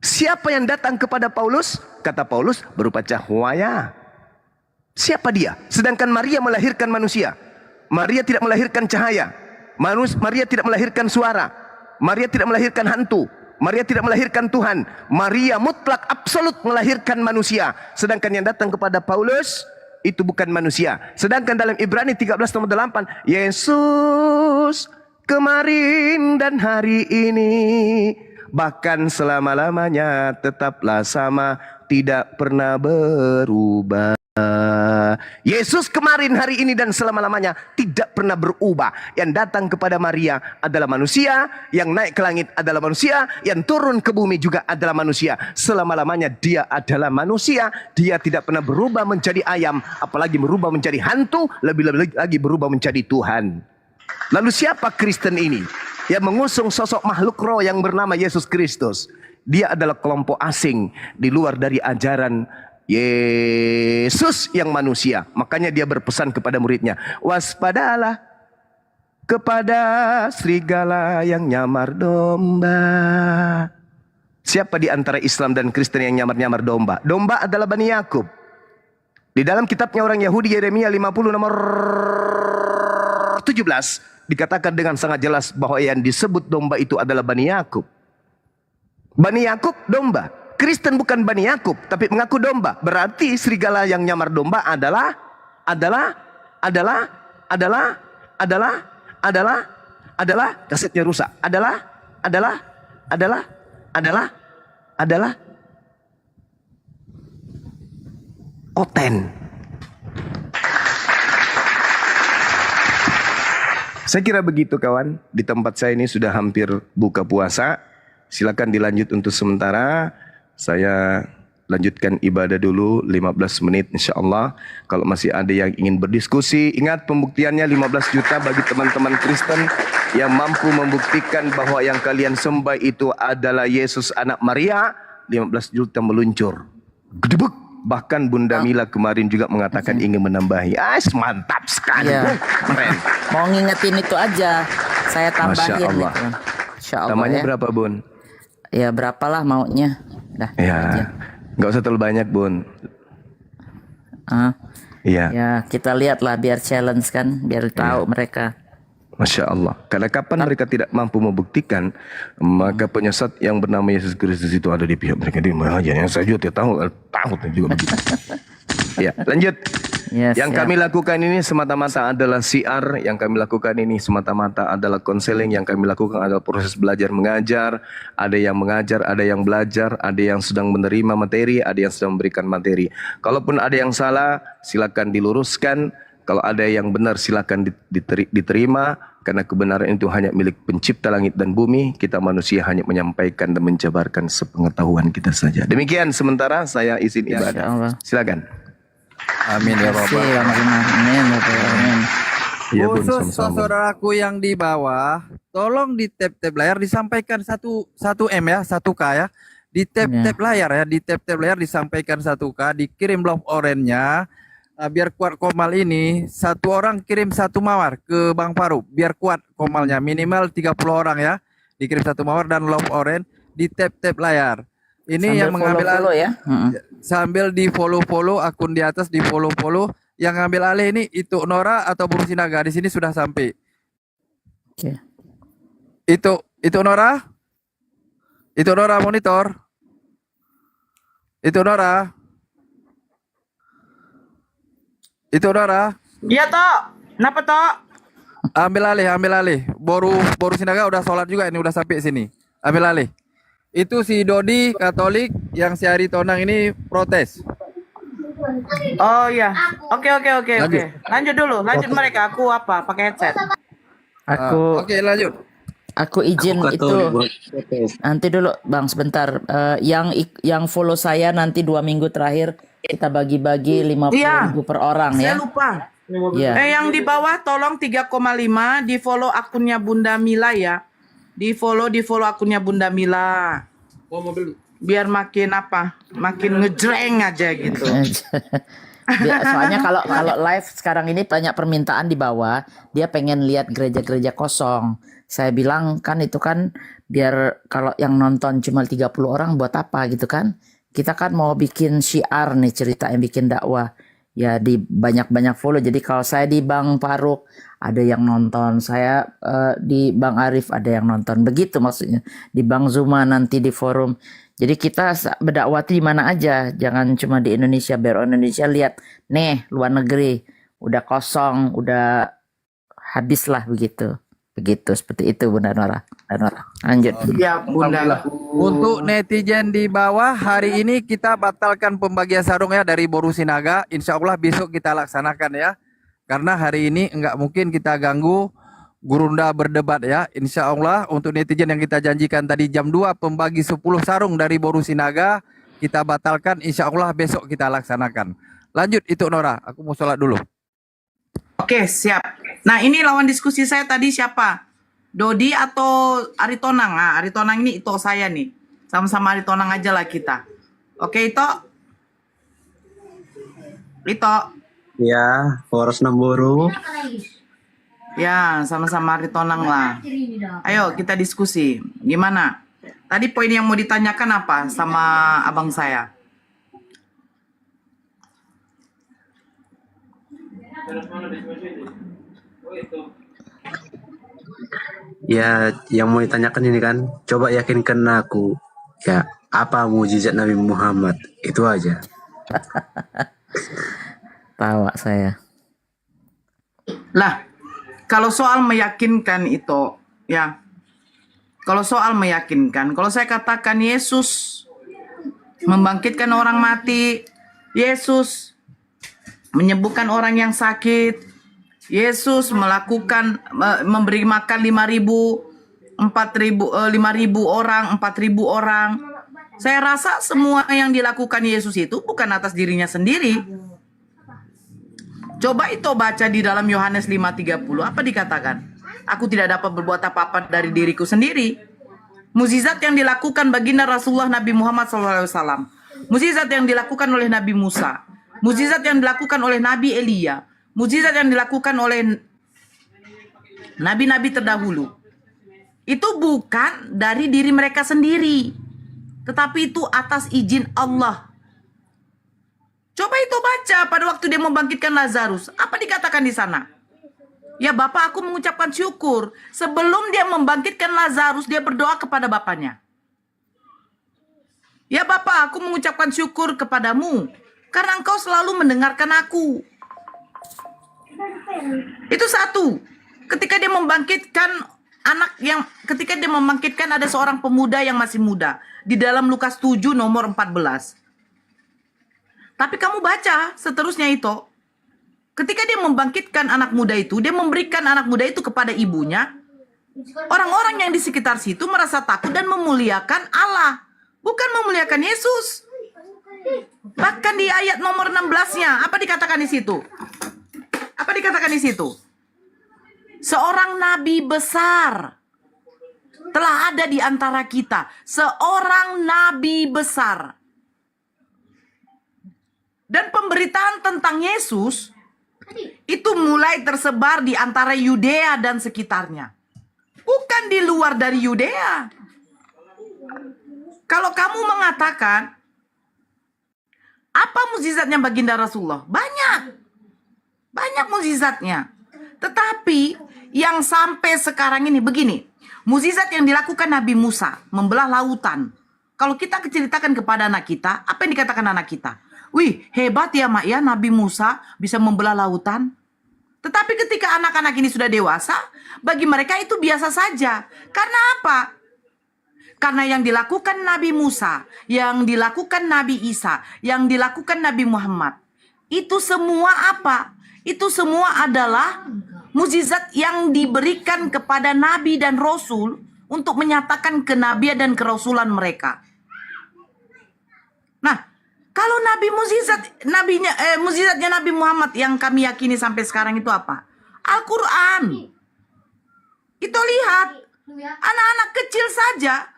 Siapa yang datang kepada Paulus? Kata Paulus, berupa cahaya. Siapa dia? Sedangkan Maria melahirkan manusia. Maria tidak melahirkan cahaya. Maria tidak melahirkan suara. Maria tidak melahirkan hantu. Maria tidak melahirkan Tuhan. Maria mutlak absolut melahirkan manusia. Sedangkan yang datang kepada Paulus itu bukan manusia. Sedangkan dalam Ibrani 13 nomor 8, Yesus kemarin dan hari ini, bahkan selama-lamanya tetaplah sama, tidak pernah berubah. Yesus kemarin, hari ini, dan selama-lamanya tidak pernah berubah. Yang datang kepada Maria adalah manusia, yang naik ke langit adalah manusia, yang turun ke bumi juga adalah manusia. Selama-lamanya dia adalah manusia. Dia tidak pernah berubah menjadi ayam, apalagi berubah menjadi hantu, lebih-lebih lagi berubah menjadi Tuhan. Lalu siapa Kristen ini yang mengusung sosok makhluk roh yang bernama Yesus Kristus? Dia adalah kelompok asing di luar dari ajaran Yesus yang manusia. Makanya dia berpesan kepada muridnya, waspadalah kepada serigala yang nyamar domba. Siapa di antara Islam dan Kristen yang nyamar-nyamar domba? Domba adalah Bani Yakub. Di dalam kitabnya orang Yahudi, Yeremia 50 nomor 17, dikatakan dengan sangat jelas bahwa yang disebut domba itu adalah Bani Yakub. Bani Yakub domba. Kristen bukan Bani Yakub, tapi mengaku domba. Berarti serigala yang nyamar domba adalah kasetnya rusak. Adalah Oten. Saya kira begitu kawan. Di tempat saya ini sudah hampir buka puasa. Silakan dilanjut untuk sementara. Saya lanjutkan ibadah dulu 15 menit insya-Allah. Kalau masih ada yang ingin berdiskusi, ingat pembuktiannya 15 juta bagi teman-teman Kristen yang mampu membuktikan bahwa yang kalian sembah itu adalah Yesus anak Maria. 15 juta meluncur. Gedebuk. Bahkan Bunda Mila kemarin juga mengatakan ingin menambahi. Mantap sekali. Iya. Keren. Mau ngingetin itu aja, saya tambahin. Masya Allah. Gitu. Insya Allah Namanya ya. berapa Bun? Ya berapalah maunya. Dah. Ya, nggak usah terlalu banyak Bun. Iya. Ya kita lihat lah biar challenge kan, biar tahu mereka. Masya Allah. Karena kapan mereka tidak mampu membuktikan, maka penyesat yang bernama Yesus Kristus itu ada di pihak mereka. Dia yang saya juga tidak tahu juga begitu. Ya, lanjut. Yes, Yang kami lakukan ini semata-mata adalah siar, yang kami lakukan ini semata-mata adalah konseling, yang kami lakukan adalah proses belajar mengajar. Ada yang mengajar, ada yang belajar, ada yang sedang menerima materi, ada yang sedang memberikan materi. Kalaupun ada yang salah, silakan diluruskan. Kalau ada yang benar, silakan diterima. Karena kebenaran itu hanya milik pencipta langit dan bumi. Kita manusia hanya menyampaikan dan menjabarkan sepengetahuan kita saja. Demikian sementara saya izin ibadah. Silakan. Amin ya Rabbal alamin. Amin. Amin. Ya, Bun, Khusus sama-sama. saudaraku yang di bawah, tolong di tap-tap layar disampaikan 1 M ya, 1K ya. Di tap-tap layar ya, di tap-tap layar disampaikan 1K, dikirim love orange-nya. Biar kuat Komal ini, 1 orang kirim 1 mawar ke Bang Faru. Biar kuat Komalnya, minimal 30 orang ya. Dikirim 1 mawar dan love orange di tap-tap layar. Ini Sambil yang mengambil follow-follow alih ya. sambil di follow akun di atas, di follow. Yang ngambil alih ini itu Nora atau Bung Sinaga. Di sini sudah sampai. Oke. Itu Nora. Itu Nora monitor. Itu Nora. Itu Nora. Iya Tok. Kenapa Tok? Ambil alih. Boru Sinaga udah sholat juga ini, udah sampai sini. Ambil alih. Itu si Dodi Katolik, yang si Ari Tonang ini protes. Oh iya. Oke. Lanjut. Lanjut dulu. Lanjut mereka. Aku apa? Pakai headset. Oke, lanjut. Aku izin itu. Nanti dulu Bang sebentar. Yang follow saya nanti 2 minggu terakhir kita bagi-bagi 50.000 per orang Saya ya. lupa. Iya. Yang di bawah tolong 3,5 di follow akunnya Bunda Mila ya. Di follow akunnya Bunda Mila. Biar makin makin ngejreng aja gitu. Soalnya kalau live sekarang ini banyak permintaan di bawah, dia pengen lihat gereja-gereja kosong. Saya bilang kan itu kan biar kalau yang nonton cuma 30 orang buat apa gitu kan. Kita kan mau bikin syiar nih, cerita yang bikin dakwah. ya di banyak-banyak follow. Jadi kalau saya di Bang Faruk ada yang nonton, saya di Bang Arif ada yang nonton. Begitu maksudnya. Di Bang Zuma nanti di forum. Jadi kita berdakwati di mana aja, jangan cuma di Indonesia. Biar orang Indonesia lihat, nih luar negeri udah kosong, udah habis lah begitu. Begitu seperti itu Bunda Nora. Lanjut. Siap Bunda. Untuk netizen di bawah, hari ini kita batalkan pembagian sarung ya dari Boru Sinaga. Insya Allah besok kita laksanakan ya. Karena hari ini enggak mungkin kita ganggu Gurunda berdebat ya. Insya Allah untuk netizen yang kita janjikan tadi jam 2 pembagi 10 sarung dari Boru Sinaga, kita batalkan. Insya Allah besok kita laksanakan. Lanjut itu Nora, aku mau sholat dulu. Oke, siap. Nah, ini lawan diskusi saya tadi siapa? Dodi atau Aritonang? Nah, Aritonang ini Ito saya nih. Sama-sama Aritonang aja lah kita. Oke, Ito. Ya, poros Namburu. Ya, sama-sama Aritonang lah. Ayo, kita diskusi. Gimana? Tadi poin yang mau ditanyakan apa sama abang saya? Ya, yang mau ditanyakan ini kan, coba yakinkan aku. Ya, apa mujizat Nabi Muhammad? Itu aja. Tawa saya. Lah, kalau soal meyakinkan itu, ya. Kalau soal meyakinkan, kalau saya katakan Yesus membangkitkan orang mati, Yesus menyembuhkan orang yang sakit, Yesus melakukan memberi makan 5.000 orang, 4.000 orang. Saya rasa semua yang dilakukan Yesus itu bukan atas dirinya sendiri. Coba itu baca di dalam Yohanes 5:30, apa dikatakan? Aku tidak dapat berbuat apa-apa dari diriku sendiri. Mukjizat yang dilakukan baginda Rasulullah Nabi Muhammad SAW. Mukjizat yang dilakukan oleh Nabi Musa. Mukjizat yang dilakukan oleh Nabi Elia. Mukjizat yang dilakukan oleh nabi-nabi terdahulu. Itu bukan dari diri mereka sendiri. Tetapi itu atas izin Allah. Coba itu baca pada waktu dia membangkitkan Lazarus. Apa dikatakan di sana? Ya Bapak, aku mengucapkan syukur. Sebelum dia membangkitkan Lazarus, dia berdoa kepada Bapaknya. Ya Bapak, aku mengucapkan syukur kepadamu. Karena engkau selalu mendengarkan aku. Itu satu. Ketika dia membangkitkan ketika dia membangkitkan ada seorang pemuda yang masih muda. Di dalam Lukas 7 nomor 14. Tapi kamu baca seterusnya itu. Ketika dia membangkitkan anak muda itu, dia memberikan anak muda itu kepada ibunya. Orang-orang yang di sekitar situ merasa takut dan memuliakan Allah. Bukan memuliakan Yesus. Bahkan di ayat nomor 16-nya, apa dikatakan di situ? Apa dikatakan di situ? Seorang nabi besar telah ada di antara kita. Seorang nabi besar. Dan pemberitaan tentang Yesus itu mulai tersebar di antara Yudea dan sekitarnya. Bukan di luar dari Yudea. Kalau kamu mengatakan, apa mukjizatnya baginda Rasulullah? Banyak. Banyak mukjizatnya. Tetapi yang sampai sekarang ini begini. Mukjizat yang dilakukan Nabi Musa, membelah lautan. Kalau kita ceritakan kepada anak kita, apa yang dikatakan anak kita? Wih, hebat ya Mak ya, Nabi Musa bisa membelah lautan. Tetapi ketika anak-anak ini sudah dewasa, bagi mereka itu biasa saja. Karena apa? Karena yang dilakukan Nabi Musa, yang dilakukan Nabi Isa, yang dilakukan Nabi Muhammad, itu semua apa? Itu semua adalah mukjizat yang diberikan kepada Nabi dan Rasul untuk menyatakan kenabian dan kerasulan mereka. Nah, kalau mukjizatnya Nabi Muhammad yang kami yakini sampai sekarang itu apa? Al-Quran. Itu lihat, anak-anak kecil saja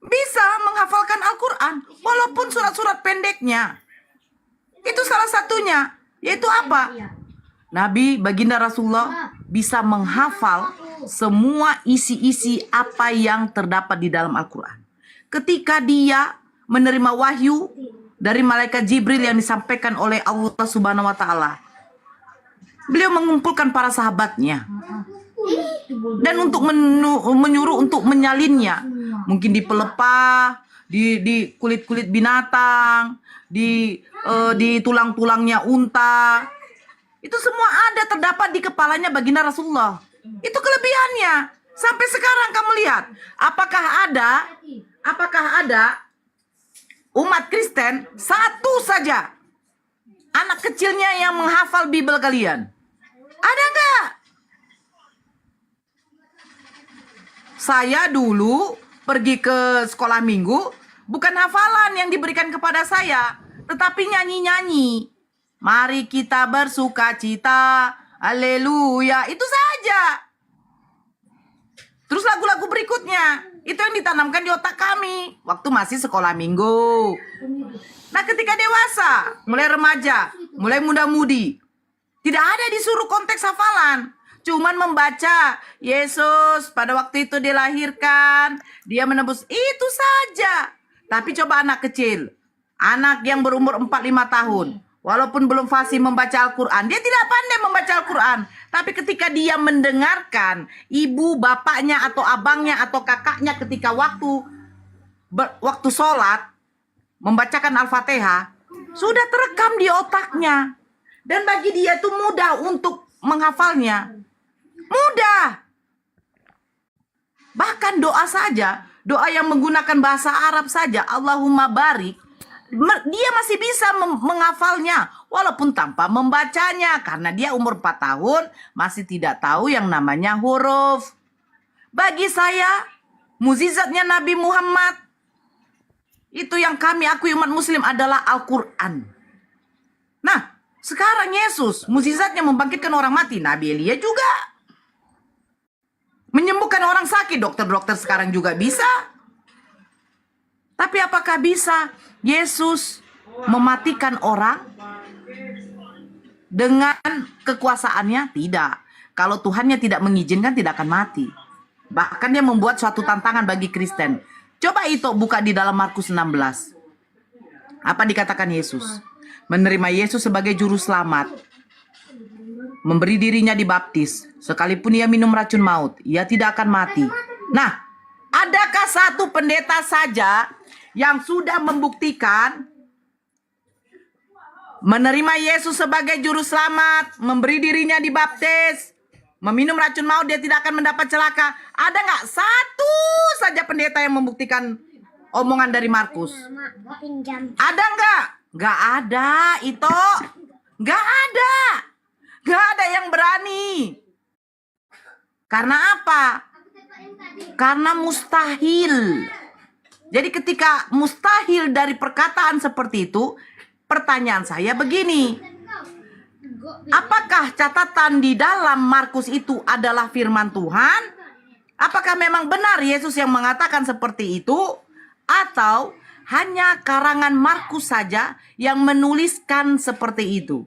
bisa menghafalkan Al-Quran walaupun surat-surat pendeknya. Itu salah satunya, yaitu apa? Nabi baginda Rasulullah bisa menghafal semua isi-isi apa yang terdapat di dalam Al-Quran. Ketika dia menerima wahyu, dari malaikat Jibril yang disampaikan oleh Allah Subhanahu wa taala. Beliau mengumpulkan para sahabatnya dan untuk menyuruh untuk menyalinnya. Mungkin di pelepah, di kulit-kulit binatang, di tulang-tulangnya unta. Itu semua ada terdapat di kepalanya baginda Rasulullah. Itu kelebihannya. Sampai sekarang kamu lihat, apakah ada umat Kristen satu saja anak kecilnya yang menghafal Bible kalian? Ada nggak? Saya dulu pergi ke sekolah minggu, bukan hafalan yang diberikan kepada saya, tetapi nyanyi-nyanyi. Mari kita bersuka cita, haleluya, itu saja. Terus lagu-lagu berikutnya, itu yang ditanamkan di otak kami waktu masih sekolah minggu. Nah, ketika dewasa, mulai remaja, mulai muda-mudi, tidak ada disuruh konteks hafalan. Cuman membaca, Yesus pada waktu itu dilahirkan, dia menebus, itu saja. Tapi coba anak kecil, anak yang berumur 4-5 tahun, walaupun belum fasih membaca Al-Quran, dia tidak pandai membaca Al-Quran. Tapi ketika dia mendengarkan ibu, bapaknya, atau abangnya, atau kakaknya ketika waktu sholat, membacakan Al-Fatihah, sudah terekam di otaknya. Dan bagi dia itu mudah untuk menghafalnya. Mudah. Bahkan doa saja, doa yang menggunakan bahasa Arab saja, Allahumma barik, dia masih bisa menghafalnya walaupun tanpa membacanya karena dia umur 4 tahun masih tidak tahu yang namanya huruf. Bagi saya, mukjizatnya Nabi Muhammad itu yang kami akui umat muslim adalah Al-Quran. Nah, sekarang Yesus mukjizatnya membangkitkan orang mati. Nabi Elia juga menyembuhkan orang sakit. Dokter-dokter sekarang juga bisa. Tapi apakah bisa Yesus mematikan orang dengan kekuasaannya? Tidak. Kalau Tuhannya tidak mengizinkan, tidak akan mati. Bahkan dia membuat suatu tantangan bagi Kristen. Coba itu buka di dalam Markus 16. Apa dikatakan Yesus? Menerima Yesus sebagai juru selamat. Memberi dirinya dibaptis. Sekalipun ia minum racun maut, ia tidak akan mati. Nah, adakah satu pendeta saja yang sudah membuktikan menerima Yesus sebagai juru selamat, memberi dirinya dibaptis, meminum racun maut, dia tidak akan mendapat celaka? Ada nggak satu saja pendeta yang membuktikan omongan dari Markus? Ada nggak? Nggak ada, itu. Nggak ada. Nggak ada yang berani. Karena apa? Karena mustahil. Jadi ketika mustahil dari perkataan seperti itu, pertanyaan saya begini. Apakah catatan di dalam Markus itu adalah firman Tuhan? Apakah memang benar Yesus yang mengatakan seperti itu? Atau hanya karangan Markus saja yang menuliskan seperti itu?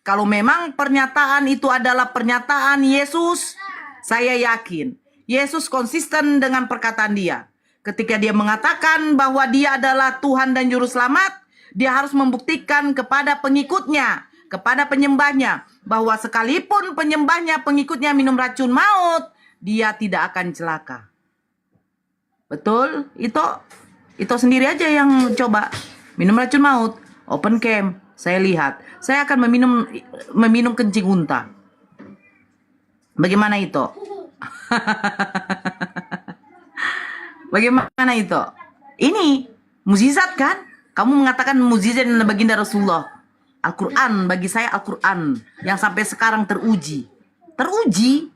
Kalau memang pernyataan itu adalah pernyataan Yesus, saya yakin Yesus konsisten dengan perkataan dia. Ketika dia mengatakan bahwa dia adalah Tuhan dan Juru Selamat, dia harus membuktikan kepada pengikutnya, kepada penyembahnya, bahwa sekalipun penyembahnya, pengikutnya minum racun maut, dia tidak akan celaka. Betul? Itu sendiri aja yang coba minum racun maut, open camp, saya lihat. Saya akan meminum kencing unta. Bagaimana itu? Bagaimana itu? Ini mukjizat kan? Kamu mengatakan mukjizat dan baginda Rasulullah. Al-Quran, bagi saya Al-Quran yang sampai sekarang teruji. Teruji.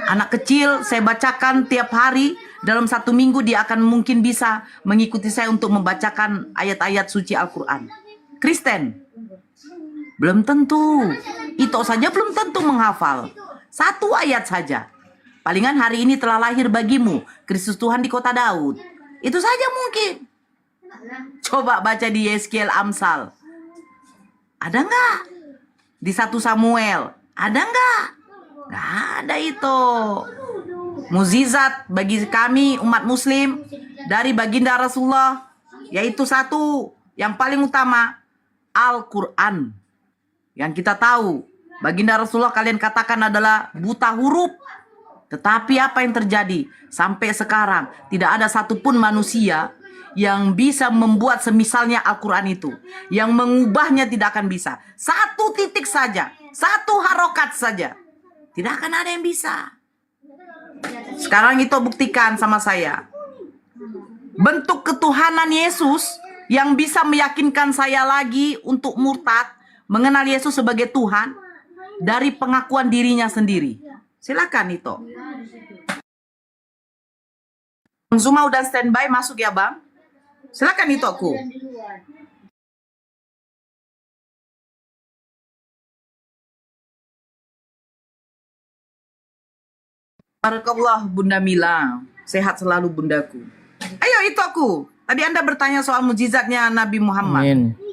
Anak kecil saya bacakan tiap hari. Dalam 1 minggu dia akan mungkin bisa mengikuti saya untuk membacakan ayat-ayat suci Al-Quran. Kristen, belum tentu. Itu saja belum tentu menghafal. 1 ayat saja. Palingan hari ini telah lahir bagimu Kristus Tuhan di kota Daud. Itu saja mungkin. Coba baca di Yeskiel Amsal. Ada nggak? Di 1 Samuel. Ada nggak? Nggak ada itu. Mukjizat bagi kami umat muslim dari baginda Rasulullah. Yaitu 1. Yang paling utama Al-Quran. Yang kita tahu, baginda Rasulullah kalian katakan adalah buta huruf. Tetapi apa yang terjadi? Sampai sekarang tidak ada satupun manusia yang bisa membuat semisalnya Al-Quran itu. Yang mengubahnya tidak akan bisa. Satu titik saja, satu harokat saja. Tidak akan ada yang bisa. Sekarang itu buktikan sama saya. Bentuk ketuhanan Yesus yang bisa meyakinkan saya lagi untuk murtad, mengenal Yesus sebagai Tuhan dari pengakuan dirinya sendiri. Silakan itu. Zuma udah standby masuk ya Bang. Silakan itu aku. Barakallah Bunda Mila. Sehat selalu bundaku. Ayo itu aku. Tadi Anda bertanya soal mujizatnya Nabi Muhammad. Amin.